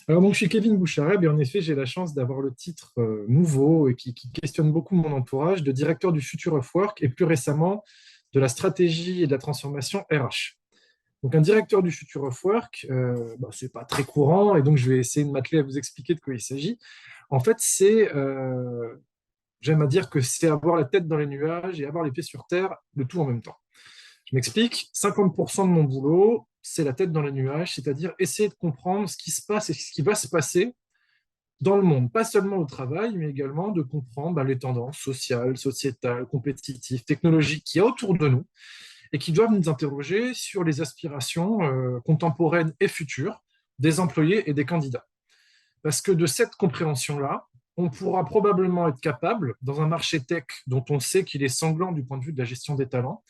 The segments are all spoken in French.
Alors donc, je suis Kevin Bouchareb et en effet, j'ai la chance d'avoir le titre nouveau et qui questionne beaucoup mon entourage de directeur du Future of Work et plus récemment de la stratégie et de la transformation RH. Donc un directeur du Future of Work, c'est pas très courant et donc je vais essayer de m'atteler à vous expliquer de quoi il s'agit. En fait, j'aime à dire que c'est avoir la tête dans les nuages et avoir les pieds sur terre, le tout en même temps. Je m'explique, 50% de mon boulot, c'est la tête dans les nuages, c'est-à-dire essayer de comprendre ce qui se passe et ce qui va se passer dans le monde, pas seulement au travail, mais également de comprendre les tendances sociales, sociétales, compétitives, technologiques qu'il y a autour de nous et qui doivent nous interroger sur les aspirations contemporaines et futures des employés et des candidats. Parce que de cette compréhension-là, on pourra probablement être capable, dans un marché tech dont on sait qu'il est sanglant du point de vue de la gestion des talents,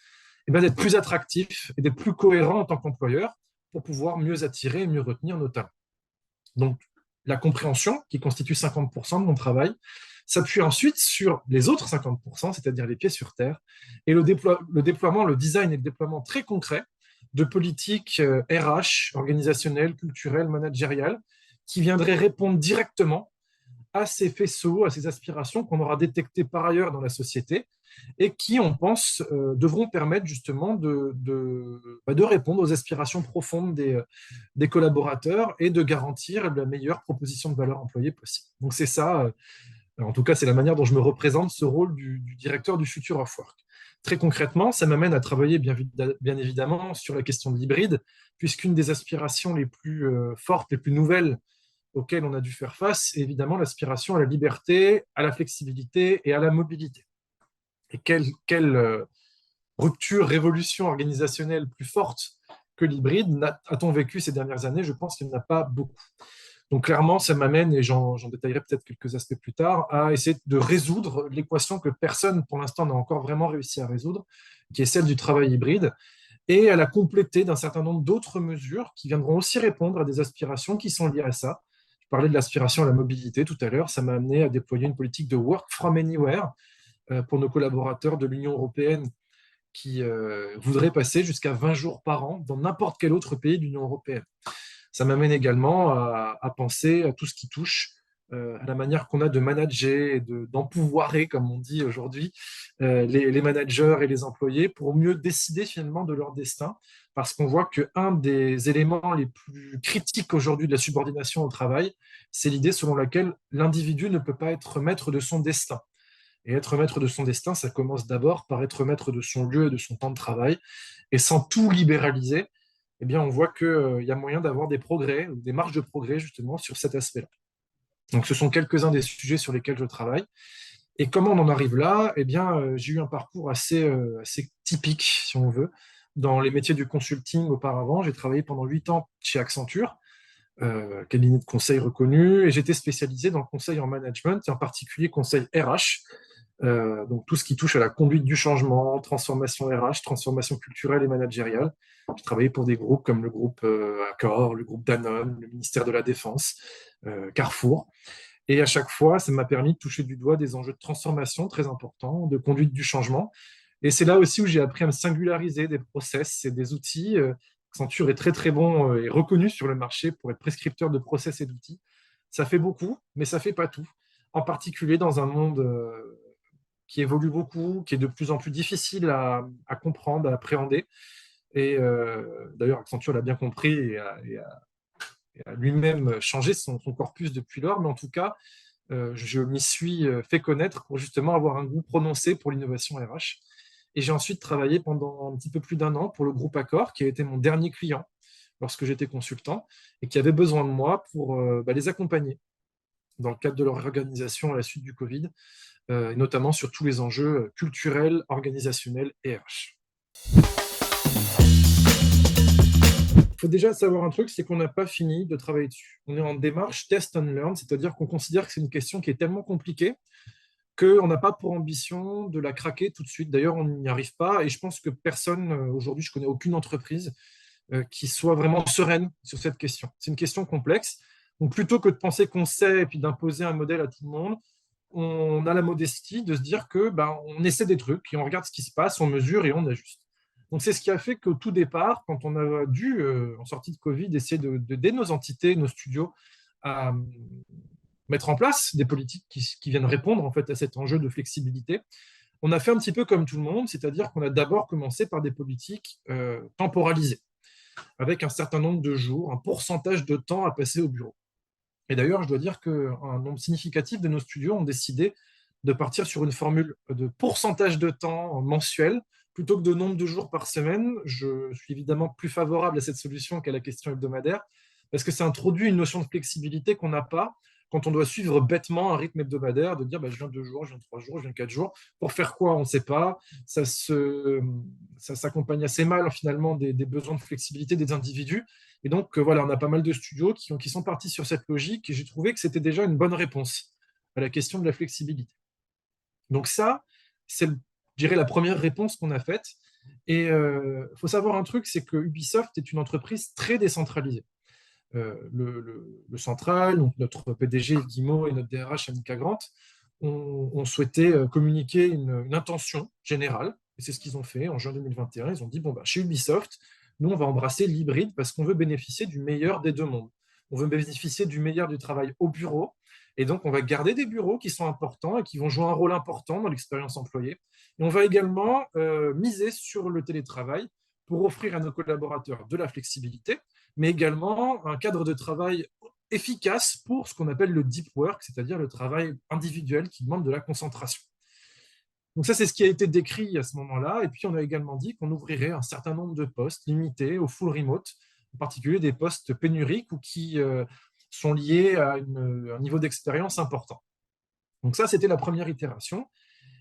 d'être plus attractif et d'être plus cohérent en tant qu'employeur pour pouvoir mieux attirer et mieux retenir nos talents. Donc, la compréhension, qui constitue 50% de mon travail, s'appuie ensuite sur les autres 50%, c'est-à-dire les pieds sur terre, et le déploiement, le design et le déploiement très concret de politiques RH, organisationnelles, culturelles, managériales, qui viendraient répondre directement à ces faisceaux, à ces aspirations qu'on aura détectées par ailleurs dans la société et qui, on pense, devront permettre justement de répondre aux aspirations profondes des collaborateurs et de garantir la meilleure proposition de valeur employée possible. Donc c'est ça, en tout cas, c'est la manière dont je me représente ce rôle du directeur du Future of Work. Très concrètement, ça m'amène à travailler bien évidemment sur la question de l'hybride, puisqu'une des aspirations les plus fortes, les plus nouvelles auxquelles on a dû faire face, est évidemment l'aspiration à la liberté, à la flexibilité et à la mobilité. Et quelle rupture, révolution organisationnelle plus forte que l'hybride a-t-on vécu ces dernières années? Je pense qu'il n'y en a pas beaucoup. Donc clairement, ça m'amène, et j'en détaillerai peut-être quelques aspects plus tard, à essayer de résoudre l'équation que personne pour l'instant n'a encore vraiment réussi à résoudre, qui est celle du travail hybride, et à la compléter d'un certain nombre d'autres mesures qui viendront aussi répondre à des aspirations qui sont liées à ça. Je parlais de l'aspiration à la mobilité tout à l'heure, ça m'a amené à déployer une politique de work from anywhere pour nos collaborateurs de l'Union européenne qui voudraient passer jusqu'à 20 jours par an dans n'importe quel autre pays de l'Union européenne. Ça m'amène également à penser à tout ce qui touche à la manière qu'on a de manager et d'empouvoirer, comme on dit aujourd'hui, les managers et les employés pour mieux décider finalement de leur destin. Parce qu'on voit qu'un des éléments les plus critiques aujourd'hui de la subordination au travail, c'est l'idée selon laquelle l'individu ne peut pas être maître de son destin. Et être maître de son destin, ça commence d'abord par être maître de son lieu et de son temps de travail. Et sans tout libéraliser, eh bien, on voit qu'il y a moyen d'avoir des progrès, des marges de progrès justement sur cet aspect-là. Donc, ce sont quelques-uns des sujets sur lesquels je travaille. Et comment on en arrive là? Eh bien, j'ai eu un parcours assez typique, si on veut. Dans les métiers du consulting auparavant, j'ai travaillé pendant 8 ans chez Accenture, cabinet de conseil reconnu, et j'étais spécialisé dans le conseil en management, et en particulier conseil RH, donc tout ce qui touche à la conduite du changement, transformation RH, transformation culturelle et managériale. J'ai travaillé pour des groupes comme le groupe Accor, le groupe Danone, le ministère de la Défense, Carrefour. Et à chaque fois, ça m'a permis de toucher du doigt des enjeux de transformation très importants, de conduite du changement. Et c'est là aussi où j'ai appris à me singulariser des process et des outils. Accenture est très très bon et reconnu sur le marché pour être prescripteur de process et d'outils. Ça fait beaucoup, mais ça fait pas tout. En particulier dans un monde qui évolue beaucoup, qui est de plus en plus difficile à comprendre, à appréhender. Et d'ailleurs, Accenture l'a bien compris et a lui-même changé son corpus depuis lors. Mais en tout cas, je m'y suis fait connaître pour justement avoir un goût prononcé pour l'innovation RH. Et j'ai ensuite travaillé pendant un petit peu plus d'un an pour le groupe Accor, qui a été mon dernier client lorsque j'étais consultant et qui avait besoin de moi pour les accompagner dans le cadre de leur organisation à la suite du Covid, et notamment sur tous les enjeux culturels, organisationnels et RH. Il faut déjà savoir un truc, c'est qu'on n'a pas fini de travailler dessus. On est en démarche test and learn, c'est-à-dire qu'on considère que c'est une question qui est tellement compliquée qu'on n'a pas pour ambition de la craquer tout de suite. D'ailleurs, on n'y arrive pas et je pense que personne, aujourd'hui, je connais aucune entreprise qui soit vraiment sereine sur cette question. C'est une question complexe. Donc, plutôt que de penser qu'on sait et puis d'imposer un modèle à tout le monde, on a la modestie de se dire que on essaie des trucs et on regarde ce qui se passe, on mesure et on ajuste. Donc, c'est ce qui a fait qu'au tout départ, quand on a dû, en sortie de Covid, essayer d'aider nos entités, nos studios, à mettre en place des politiques qui viennent répondre en fait à cet enjeu de flexibilité. On a fait un petit peu comme tout le monde, c'est-à-dire qu'on a d'abord commencé par des politiques temporalisées, avec un certain nombre de jours, un pourcentage de temps à passer au bureau. Et d'ailleurs, je dois dire qu'un nombre significatif de nos studios ont décidé de partir sur une formule de pourcentage de temps mensuel plutôt que de nombre de jours par semaine. Je suis évidemment plus favorable à cette solution qu'à la question hebdomadaire, parce que ça introduit une notion de flexibilité qu'on n'a pas quand on doit suivre bêtement un rythme hebdomadaire, de dire bah, je viens 2 jours, je viens 3 jours, je viens 4 jours. Pour faire quoi, on ne sait pas. Ça s'accompagne assez mal finalement des besoins de flexibilité des individus. Et donc, voilà, on a pas mal de studios qui sont partis sur cette logique et j'ai trouvé que c'était déjà une bonne réponse à la question de la flexibilité. Donc ça, c'est, je dirais, la première réponse qu'on a faite. Et il faut savoir un truc, c'est que Ubisoft est une entreprise très décentralisée. Le central, donc notre PDG Guimau et notre DRH Annika Grant, ont souhaité communiquer une intention générale, et c'est ce qu'ils ont fait en juin 2021. Ils ont dit, bon, bah, chez Ubisoft, nous, on va embrasser l'hybride parce qu'on veut bénéficier du meilleur des deux mondes. On veut bénéficier du meilleur du travail au bureau, et donc on va garder des bureaux qui sont importants et qui vont jouer un rôle important dans l'expérience employée. Et on va également miser sur le télétravail pour offrir à nos collaborateurs de la flexibilité, mais également un cadre de travail efficace pour ce qu'on appelle le deep work, c'est-à-dire le travail individuel qui demande de la concentration. Donc ça, c'est ce qui a été décrit à ce moment-là. Et puis, on a également dit qu'on ouvrirait un certain nombre de postes limités au full remote, en particulier des postes pénuriques ou qui sont liés à un niveau d'expérience important. Donc ça, c'était la première itération.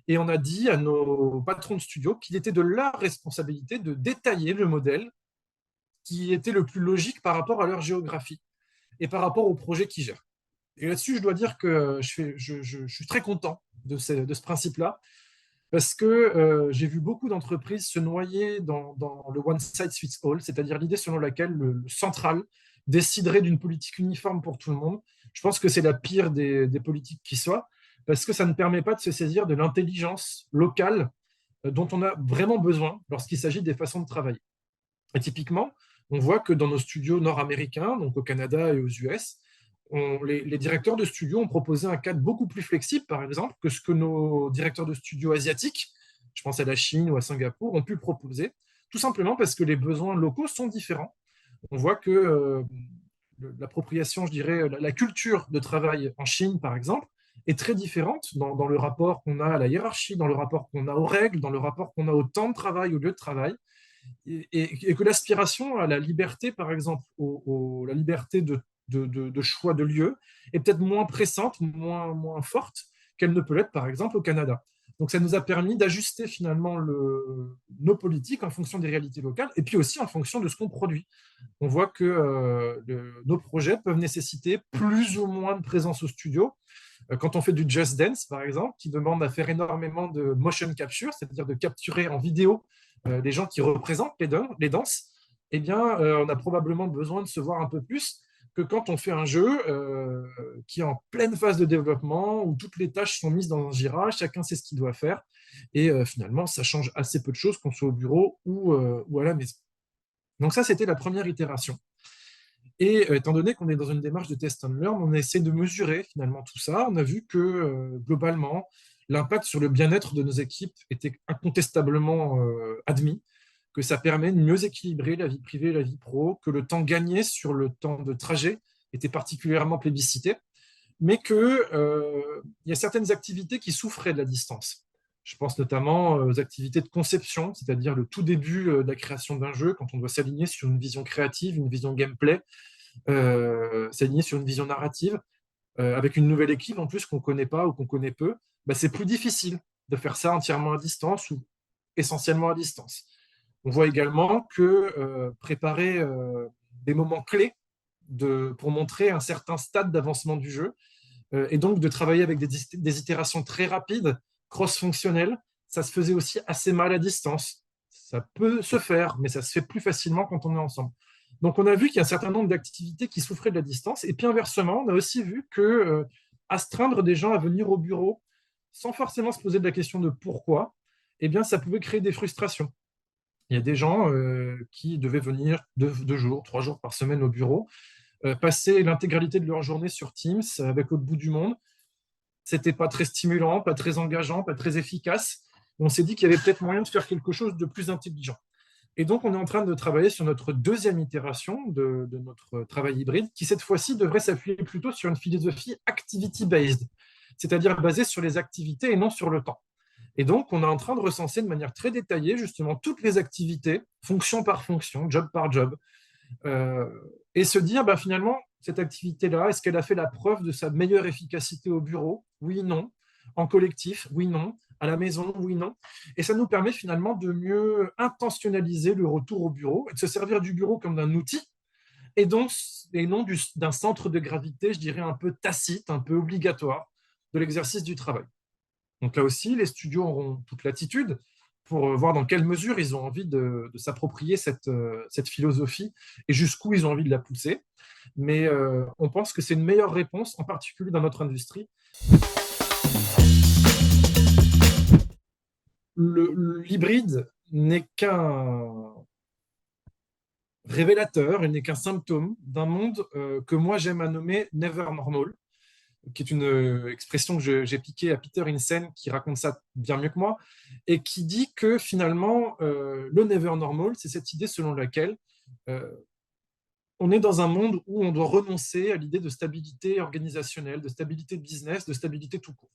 Et on a dit à nos patrons de studio qu'il était de leur responsabilité de détailler le modèle qui était le plus logique par rapport à leur géographie et par rapport au projet qu'ils gèrent. Et là-dessus, je dois dire que je suis très content de ce principe-là, parce que j'ai vu beaucoup d'entreprises se noyer dans le one size fits all, c'est-à-dire l'idée selon laquelle le central déciderait d'une politique uniforme pour tout le monde. Je pense que c'est la pire des politiques qui soit, parce que ça ne permet pas de se saisir de l'intelligence locale dont on a vraiment besoin lorsqu'il s'agit des façons de travailler. Et typiquement, on voit que dans nos studios nord-américains, donc au Canada et aux US, les directeurs de studio ont proposé un cadre beaucoup plus flexible, par exemple, que ce que nos directeurs de studio asiatiques, je pense à la Chine ou à Singapour, ont pu proposer, tout simplement parce que les besoins locaux sont différents. On voit que l'appropriation, je dirais, la culture de travail en Chine, par exemple, est très différente dans le rapport qu'on a à la hiérarchie, dans le rapport qu'on a aux règles, dans le rapport qu'on a au temps de travail, au lieu de travail, et que l'aspiration à la liberté, par exemple, la liberté de choix de lieu, est peut-être moins pressante, moins forte qu'elle ne peut l'être, par exemple, au Canada. Donc, ça nous a permis d'ajuster finalement nos politiques en fonction des réalités locales et puis aussi en fonction de ce qu'on produit. On voit que nos projets peuvent nécessiter plus ou moins de présence au studio. Quand on fait du Just Dance, par exemple, qui demande à faire énormément de motion capture, c'est-à-dire de capturer en vidéo les gens qui représentent les danses, eh bien, on a probablement besoin de se voir un peu plus que quand on fait un jeu qui est en pleine phase de développement, où toutes les tâches sont mises dans un Jira, chacun sait ce qu'il doit faire, et finalement, ça change assez peu de choses qu'on soit au bureau ou à la maison. Donc ça, c'était la première itération. Et étant donné qu'on est dans une démarche de test and learn, on a essayé de mesurer finalement tout ça. On a vu que globalement, l'impact sur le bien-être de nos équipes était incontestablement admis, que ça permet de mieux équilibrer la vie privée et la vie pro, que le temps gagné sur le temps de trajet était particulièrement plébiscité, mais qu'il y a certaines activités qui souffraient de la distance. Je pense notamment aux activités de conception, c'est-à-dire le tout début de la création d'un jeu, quand on doit s'aligner sur une vision créative, une vision gameplay, s'aligner sur une vision narrative, avec une nouvelle équipe en plus qu'on ne connaît pas ou qu'on connaît peu, bah, c'est plus difficile de faire ça entièrement à distance ou essentiellement à distance. On voit également que préparer des moments clés pour montrer un certain stade d'avancement du jeu, et donc de travailler avec des itérations très rapides, cross-fonctionnelles, ça se faisait aussi assez mal à distance. Ça peut se faire, mais ça se fait plus facilement quand on est ensemble. Donc on a vu qu'il y a un certain nombre d'activités qui souffraient de la distance, et puis inversement, on a aussi vu que astreindre des gens à venir au bureau sans forcément se poser de la question de pourquoi, eh bien, ça pouvait créer des frustrations. Il y a des gens qui devaient venir 2 jours, 3 jours par semaine au bureau, passer l'intégralité de leur journée sur Teams avec l'autre bout du monde. C'était pas très stimulant, pas très engageant, pas très efficace. On s'est dit qu'il y avait peut-être moyen de faire quelque chose de plus intelligent. Et donc, on est en train de travailler sur notre deuxième itération de notre travail hybride, qui cette fois-ci devrait s'appuyer plutôt sur une philosophie activity-based, c'est-à-dire basée sur les activités et non sur le temps. Et donc, on est en train de recenser de manière très détaillée justement toutes les activités, fonction par fonction, job par job, euh, et se dire finalement, cette activité-là, est-ce qu'elle a fait la preuve de sa meilleure efficacité au bureau? Oui, non. En collectif? Oui, non. À la maison? Oui, non. Et ça nous permet finalement de mieux intentionnaliser le retour au bureau et de se servir du bureau comme d'un outil et, donc, et non d'un centre de gravité, je dirais, un peu tacite, un peu obligatoire de l'exercice du travail. Donc là aussi, les studios auront toute l'attitude pour voir dans quelle mesure ils ont envie de s'approprier cette philosophie et jusqu'où ils ont envie de la pousser. Mais on pense que c'est une meilleure réponse, en particulier dans notre industrie. L'hybride n'est qu'un révélateur, il n'est qu'un symptôme d'un monde que moi j'aime à nommer never normal, qui est une expression que j'ai piquée à Peter Hinsen, qui raconte ça bien mieux que moi, et qui dit que finalement, le never normal, c'est cette idée selon laquelle euh, on est dans un monde où on doit renoncer à l'idée de stabilité organisationnelle, de stabilité business, de stabilité tout court.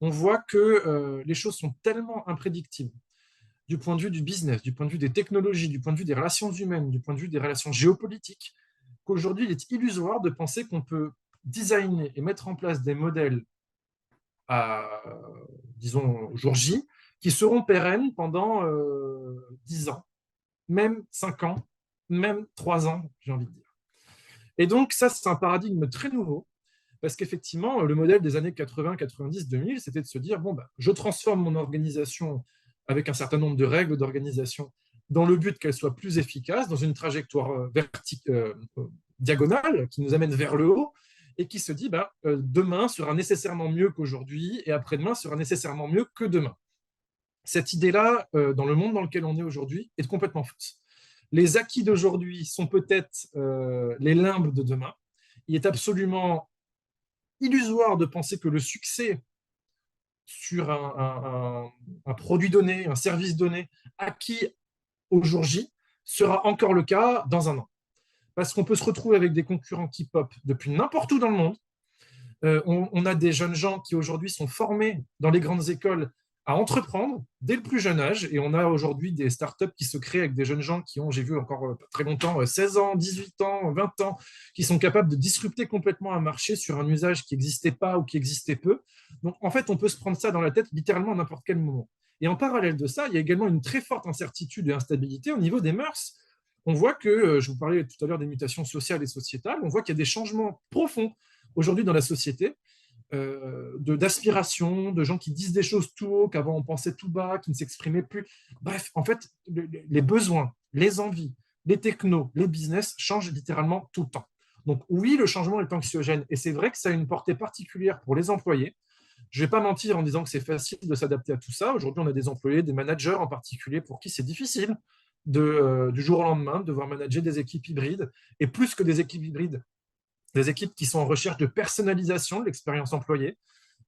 On voit que les choses sont tellement imprédictibles du point de vue du business, du point de vue des technologies, du point de vue des relations humaines, du point de vue des relations géopolitiques, qu'aujourd'hui, il est illusoire de penser qu'on peut designer et mettre en place des modèles à, disons, jour J, qui seront pérennes pendant 10 ans, même 5 ans, même 3 ans, j'ai envie de dire. Et donc, ça, c'est un paradigme très nouveau, parce qu'effectivement, le modèle des années 80, 90, 2000, c'était de se dire, bon, je transforme mon organisation avec un certain nombre de règles d'organisation dans le but qu'elle soit plus efficace, dans une trajectoire diagonale qui nous amène vers le haut, et qui se dit, demain sera nécessairement mieux qu'aujourd'hui, et après-demain sera nécessairement mieux que demain. Cette idée-là, dans le monde dans lequel on est aujourd'hui, est complètement fausse. Les acquis d'aujourd'hui sont peut-être les limbes de demain. Il est absolument illusoire de penser que le succès sur un produit donné, un service donné, acquis au jour J, sera encore le cas dans un an. Parce qu'on peut se retrouver avec des concurrents qui pop depuis n'importe où dans le monde. On a des jeunes gens qui aujourd'hui sont formés dans les grandes écoles à entreprendre dès le plus jeune âge. Et on a aujourd'hui des startups qui se créent avec des jeunes gens qui ont, j'ai vu encore très longtemps, 16 ans, 18 ans, 20 ans, qui sont capables de disrupter complètement un marché sur un usage qui n'existait pas ou qui existait peu. Donc, en fait, on peut se prendre ça dans la tête littéralement à n'importe quel moment. Et en parallèle de ça, il y a également une très forte incertitude et instabilité au niveau des mœurs. On voit que, je vous parlais tout à l'heure des mutations sociales et sociétales, on voit qu'il y a des changements profonds aujourd'hui dans la société, d'aspiration, de gens qui disent des choses tout haut, qu'avant on pensait tout bas, qui ne s'exprimaient plus. Bref, en fait, les besoins, les envies, les technos, les business changent littéralement tout le temps. Donc oui, le changement est anxiogène, et c'est vrai que ça a une portée particulière pour les employés. Je ne vais pas mentir en disant que c'est facile de s'adapter à tout ça. Aujourd'hui, on a des employés, des managers en particulier, pour qui c'est difficile du jour au lendemain de devoir manager des équipes hybrides, et plus que des équipes hybrides, des équipes qui sont en recherche de personnalisation de l'expérience employée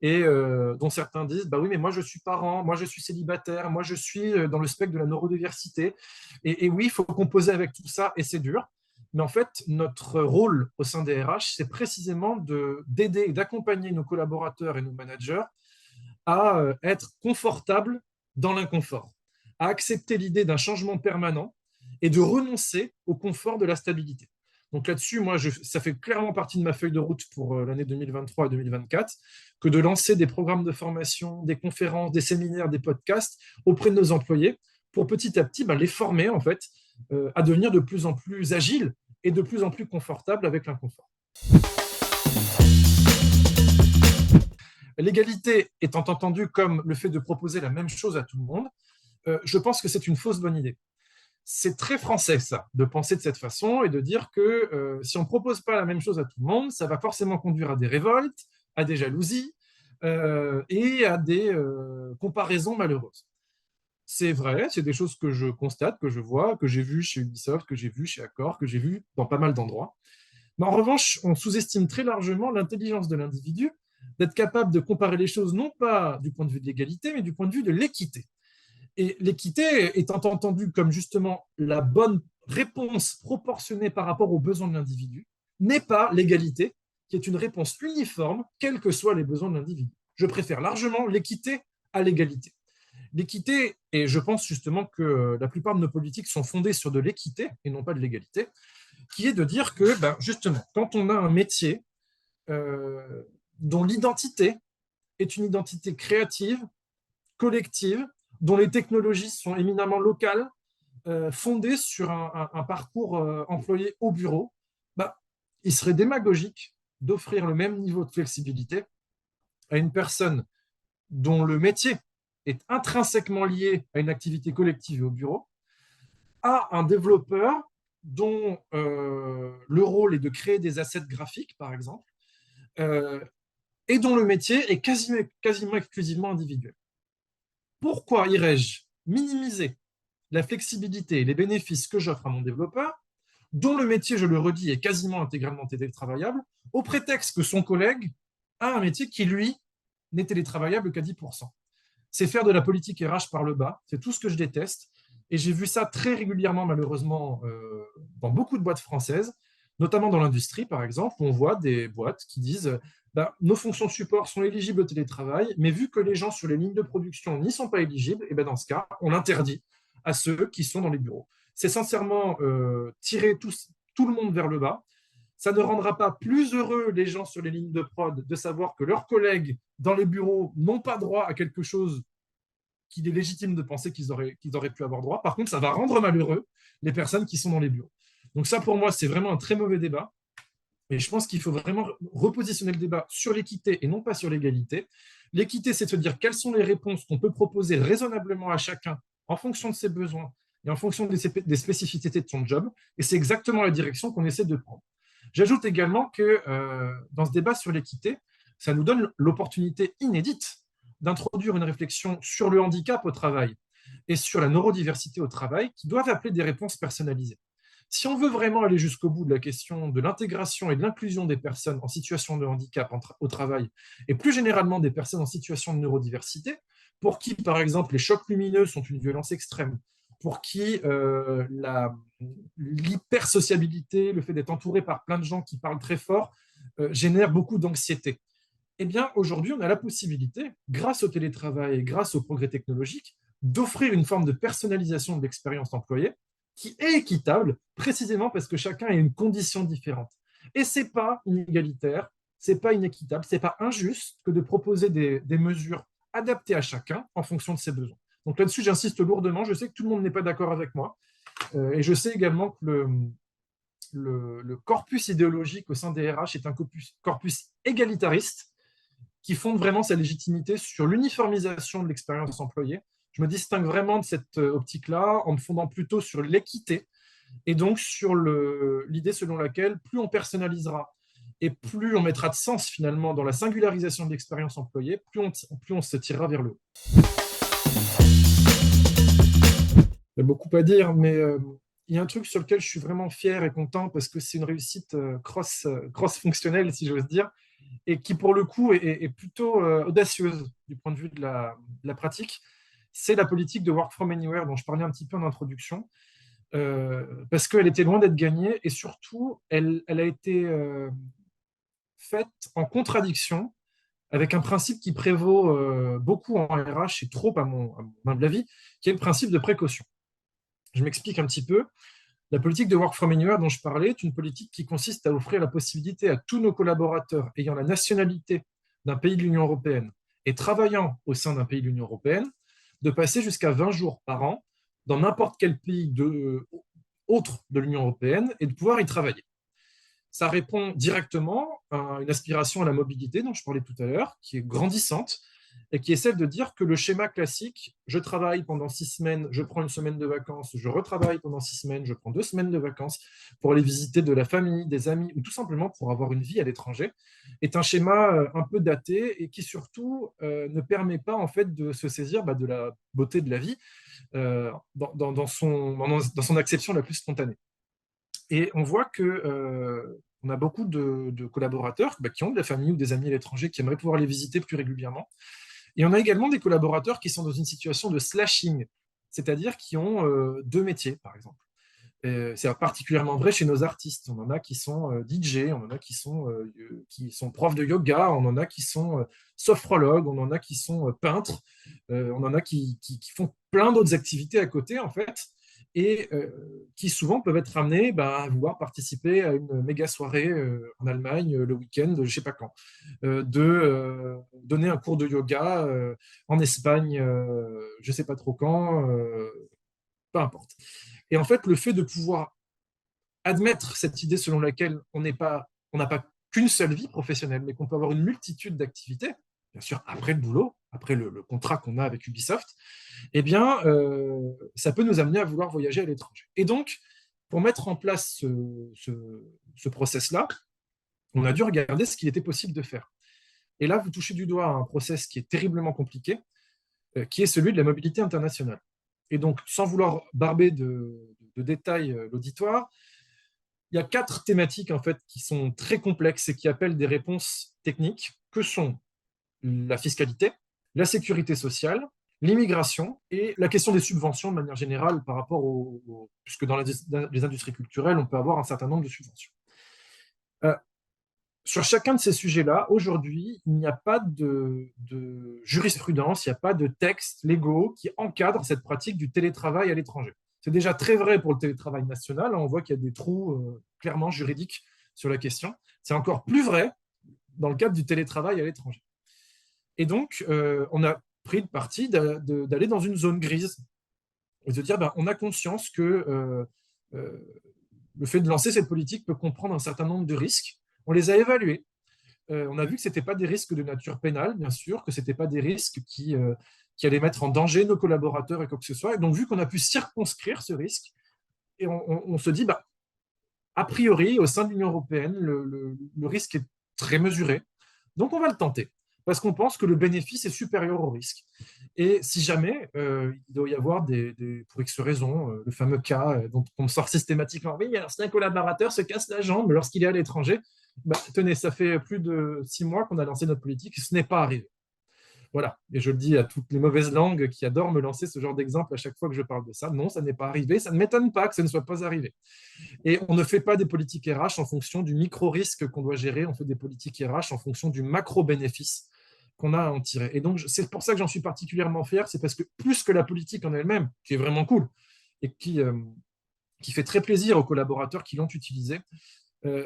et dont certains disent oui, mais moi je suis parent, moi je suis célibataire, moi je suis dans le spectre de la neurodiversité. Et oui, il faut composer avec tout ça et c'est dur. Mais en fait, notre rôle au sein des RH, c'est précisément d'aider et d'accompagner nos collaborateurs et nos managers à être confortables dans l'inconfort, à accepter l'idée d'un changement permanent et de renoncer au confort de la stabilité. Donc là-dessus, moi, ça fait clairement partie de ma feuille de route pour l'année 2023 et 2024, que de lancer des programmes de formation, des conférences, des séminaires, des podcasts auprès de nos employés pour petit à petit les former en fait à devenir de plus en plus agiles et de plus en plus confortables avec l'inconfort. L'égalité étant entendue comme le fait de proposer la même chose à tout le monde, je pense que c'est une fausse bonne idée. C'est très français, ça, de penser de cette façon et de dire que si on ne propose pas la même chose à tout le monde, ça va forcément conduire à des révoltes, à des jalousies et à des comparaisons malheureuses. C'est vrai, c'est des choses que je constate, que je vois, que j'ai vues chez Ubisoft, que j'ai vues chez Accor, que j'ai vues dans pas mal d'endroits. Mais en revanche, on sous-estime très largement l'intelligence de l'individu d'être capable de comparer les choses non pas du point de vue de l'égalité, mais du point de vue de l'équité. Et l'équité étant entendue comme justement la bonne réponse proportionnée par rapport aux besoins de l'individu, n'est pas l'égalité, qui est une réponse uniforme, quels que soient les besoins de l'individu. Je préfère largement l'équité à l'égalité. L'équité, et je pense justement que la plupart de nos politiques sont fondées sur de l'équité et non pas de l'égalité, qui est de dire que, ben, justement, quand on a un métier dont l'identité est une identité créative, collective, dont les technologies sont éminemment locales, fondées sur un parcours employé au bureau, bah, il serait démagogique d'offrir le même niveau de flexibilité à une personne dont le métier est intrinsèquement lié à une activité collective au bureau, à un développeur dont le rôle est de créer des assets graphiques, par exemple, euh, et dont le métier est quasiment exclusivement individuel. Pourquoi irais-je minimiser la flexibilité et les bénéfices que j'offre à mon développeur, dont le métier, je le redis, est quasiment intégralement télétravaillable, au prétexte que son collègue a un métier qui, lui, n'est télétravaillable qu'à 10%. C'est faire de la politique RH par le bas, c'est tout ce que je déteste. Et j'ai vu ça très régulièrement, malheureusement, dans beaucoup de boîtes françaises, notamment dans l'industrie, par exemple, où on voit des boîtes qui disent bah, nos fonctions de support sont éligibles au télétravail, mais vu que les gens sur les lignes de production n'y sont pas éligibles, et ben dans ce cas, on l'interdit à ceux qui sont dans les bureaux. C'est sincèrement tirer tout le monde vers le bas. Ça ne rendra pas plus heureux les gens sur les lignes de prod de savoir que leurs collègues dans les bureaux n'ont pas droit à quelque chose qu'il est légitime de penser qu'ils auraient pu avoir droit. Par contre, ça va rendre malheureux les personnes qui sont dans les bureaux. Donc ça, pour moi, c'est vraiment un très mauvais débat. Et je pense qu'il faut vraiment repositionner le débat sur l'équité et non pas sur l'égalité. L'équité, c'est de se dire quelles sont les réponses qu'on peut proposer raisonnablement à chacun en fonction de ses besoins et en fonction des spécificités de son job. Et c'est exactement la direction qu'on essaie de prendre. J'ajoute également que dans ce débat sur l'équité, ça nous donne l'opportunité inédite d'introduire une réflexion sur le handicap au travail et sur la neurodiversité au travail qui doivent appeler des réponses personnalisées. Si on veut vraiment aller jusqu'au bout de la question de l'intégration et de l'inclusion des personnes en situation de handicap au travail, et plus généralement des personnes en situation de neurodiversité, pour qui, par exemple, les chocs lumineux sont une violence extrême, pour qui l'hypersociabilité, le fait d'être entouré par plein de gens qui parlent très fort, génère beaucoup d'anxiété. Eh bien, aujourd'hui, on a la possibilité, grâce au télétravail et grâce au progrès technologique, d'offrir une forme de personnalisation de l'expérience employée qui est équitable, précisément parce que chacun a une condition différente. Et ce n'est pas inégalitaire, ce n'est pas inéquitable, ce n'est pas injuste que de proposer des mesures adaptées à chacun en fonction de ses besoins. Donc là-dessus, j'insiste lourdement. Je sais que tout le monde n'est pas d'accord avec moi. Et je sais également que le corpus idéologique au sein des RH est un corpus égalitariste qui fonde vraiment sa légitimité sur l'uniformisation de l'expérience employée. Je me distingue vraiment de cette optique-là en me fondant plutôt sur l'équité et donc sur l'idée selon laquelle plus on personnalisera et plus on mettra de sens finalement dans la singularisation de l'expérience employée, plus on se tirera vers le haut. Il y a beaucoup à dire, mais il y a un truc sur lequel je suis vraiment fier et content parce que c'est une réussite cross-fonctionnelle, si j'ose dire, et qui, pour le coup, est plutôt audacieuse du point de vue de la pratique. C'est la politique de Work from Anywhere dont je parlais un petit peu en introduction, parce qu'elle était loin d'être gagnée et surtout, elle a été faite en contradiction avec un principe qui prévaut beaucoup en RH et trop à mon humble avis, qui est le principe de précaution. Je m'explique un petit peu. La politique de Work from Anywhere dont je parlais est une politique qui consiste à offrir la possibilité à tous nos collaborateurs ayant la nationalité d'un pays de l'Union européenne et travaillant au sein d'un pays de l'Union européenne de passer jusqu'à 20 jours par an dans n'importe quel pays autre de l'Union européenne et de pouvoir y travailler. Ça répond directement à une aspiration à la mobilité dont je parlais tout à l'heure, qui est grandissante et qui est celle de dire que le schéma classique, je travaille pendant 6 semaines, je prends une semaine de vacances, je retravaille pendant 6 semaines, je prends 2 semaines de vacances pour aller visiter de la famille, des amis, ou tout simplement pour avoir une vie à l'étranger, est un schéma un peu daté et qui surtout ne permet pas en fait de se saisir de la beauté de la vie dans son acception la plus spontanée. Et on voit que on a beaucoup de collaborateurs qui ont de la famille ou des amis à l'étranger qui aimeraient pouvoir les visiter plus régulièrement. Et on a également des collaborateurs qui sont dans une situation de slashing, c'est-à-dire qui ont deux métiers, par exemple. C'est particulièrement vrai chez nos artistes. On en a qui sont DJ, on en a qui sont profs de yoga, on en a qui sont sophrologues, on en a qui sont peintres, on en a qui font plein d'autres activités à côté, en fait, et qui souvent peuvent être amenés à vouloir participer à une méga soirée en Allemagne le week-end, je ne sais pas quand, donner un cours de yoga en Espagne, je ne sais pas trop quand, peu importe. Et en fait, le fait de pouvoir admettre cette idée selon laquelle on n'a pas qu'une seule vie professionnelle, mais qu'on peut avoir une multitude d'activités, bien sûr, après le boulot, après le contrat qu'on a avec Ubisoft, eh bien, ça peut nous amener à vouloir voyager à l'étranger. Et donc, pour mettre en place ce process-là, on a dû regarder ce qu'il était possible de faire. Et là, vous touchez du doigt à un process qui est terriblement compliqué, qui est celui de la mobilité internationale. Et donc, sans vouloir barber de détails l'auditoire, il y a 4 thématiques en fait qui sont très complexes et qui appellent des réponses techniques, que sont la fiscalité, la sécurité sociale, l'immigration et la question des subventions de manière générale par rapport puisque dans les industries culturelles, on peut avoir un certain nombre de subventions. Sur chacun de ces sujets-là, aujourd'hui, il n'y a pas de jurisprudence, il n'y a pas de textes légaux qui encadrent cette pratique du télétravail à l'étranger. C'est déjà très vrai pour le télétravail national. On voit qu'il y a des trous clairement juridiques sur la question. C'est encore plus vrai dans le cadre du télétravail à l'étranger. Et donc, on a pris le parti d'aller dans une zone grise et de dire on a conscience que le fait de lancer cette politique peut comprendre un certain nombre de risques. On les a évalués. On a vu que ce n'étaient pas des risques de nature pénale, bien sûr, que ce n'étaient pas des risques qui allaient mettre en danger nos collaborateurs et quoi que ce soit. Et donc, vu qu'on a pu circonscrire ce risque, et on se dit, a priori, au sein de l'Union européenne, le risque est très mesuré. Donc, on va le tenter, parce qu'on pense que le bénéfice est supérieur au risque. Et si jamais il doit y avoir pour X raisons, le fameux cas dont on sort systématiquement, oui, alors si un collaborateur se casse la jambe lorsqu'il est à l'étranger, tenez, ça fait plus de 6 mois qu'on a lancé notre politique, ce n'est pas arrivé. Voilà, et je le dis à toutes les mauvaises langues qui adorent me lancer ce genre d'exemple à chaque fois que je parle de ça. Non, ça n'est pas arrivé, ça ne m'étonne pas que ça ne soit pas arrivé. Et on ne fait pas des politiques RH en fonction du micro-risque qu'on doit gérer, on fait des politiques RH en fonction du macro-bénéfice qu'on a à en tirer. Et donc, c'est pour ça que j'en suis particulièrement fier, c'est parce que plus que la politique en elle-même, qui est vraiment cool, et qui fait très plaisir aux collaborateurs qui l'ont utilisée,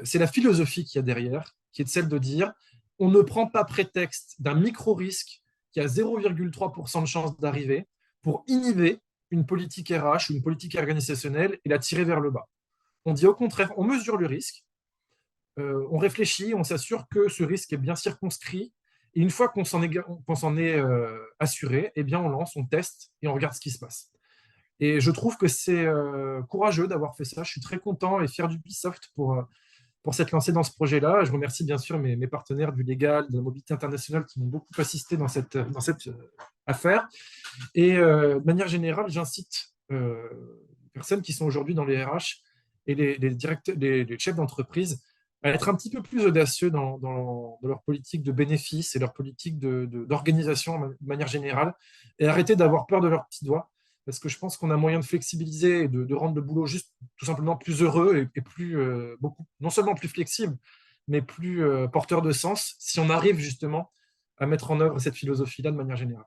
c'est la philosophie qu'il y a derrière, qui est celle de dire on ne prend pas prétexte d'un micro-risque qui a 0,3% de chance d'arriver pour inhiber une politique RH ou une politique organisationnelle et la tirer vers le bas. On dit au contraire, on mesure le risque, on réfléchit, on s'assure que ce risque est bien circonscrit, et une fois qu'on s'en est assuré, eh bien on lance, on teste et on regarde ce qui se passe. Et je trouve que c'est courageux d'avoir fait ça. Je suis très content et fier d'Ubisoft pour s'être lancé dans ce projet-là. Je remercie bien sûr mes partenaires du légal, de la mobilité internationale qui m'ont beaucoup assisté dans cette affaire. Et de manière générale, j'incite les personnes qui sont aujourd'hui dans les RH et les chefs d'entreprise à être un petit peu plus audacieux dans leur politique de bénéfices et leur politique d'organisation de manière générale, et arrêter d'avoir peur de leurs petits doigts, parce que je pense qu'on a moyen de flexibiliser et de rendre le boulot juste tout simplement plus heureux et plus, non seulement plus flexible, mais plus porteur de sens, si on arrive justement à mettre en œuvre cette philosophie-là de manière générale.